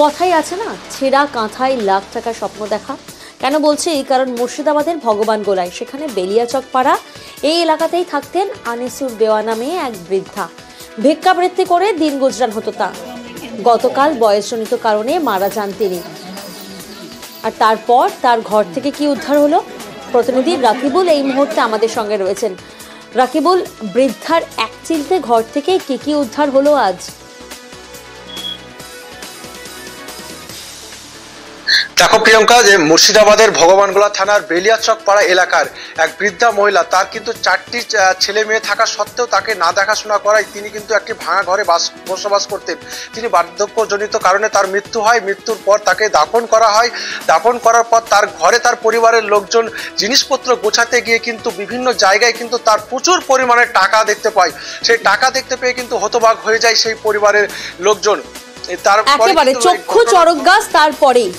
কথাই আছে না, ছেঁড়া কাঁথায় লাখ টাকার স্বপ্ন দেখা। কেন বলছি? কারণ মুর্শিদাবাদের ভগবান গোলায়, সেখানে বেলিয়াচক পাড়া, এই এলাকাতেই থাকতেন আনিসুর দেওয়া নামে এক বৃদ্ধা। ভিক্ষাবৃত্তি করে দিন গুজরান হতো তার। গতকাল বয়সজনিত কারণে মারা যান তিনি। আর তারপর তার ঘর থেকে কি উদ্ধার হলো? প্রতিনিধি রাকিবুল এই মুহূর্তে আমাদের সঙ্গে রয়েছেন। রাকিবুল, বৃদ্ধার এক চিলতে ঘর থেকে কি উদ্ধার হলো আজ? দেখো প্রিয়ঙ্কা, যে মুর্শিদাবাদের ভগবানগোলা থানার বেলিয়াচক পাড়া এলাকার এক বৃদ্ধা মহিলা, তার কিন্তু 4টি ছেলে মেয়ে থাকা সত্ত্বেও তাকে না দেখাশোনা করায় তিনি কিন্তু একটি ভাঙা ঘরে বসবাস করতেন। তিনি বার্ধক্যজনিত কারণে তার মৃত্যু হয়। মৃত্যুর পর তাকে দাফন করা হয়। দাফন করার পর তার ঘরে তার পরিবারের লোকজন জিনিসপত্র গোছাতে গিয়ে কিন্তু বিভিন্ন জায়গায় কিন্তু তার প্রচুর পরিমাণে টাকা দেখতে পায়। সেই টাকা দেখতে পেয়ে কিন্তু হতবাক হয়ে যায় সেই পরিবারের লোকজন। একেবারে চক্ষু চড়ক গাছ। তারপরেই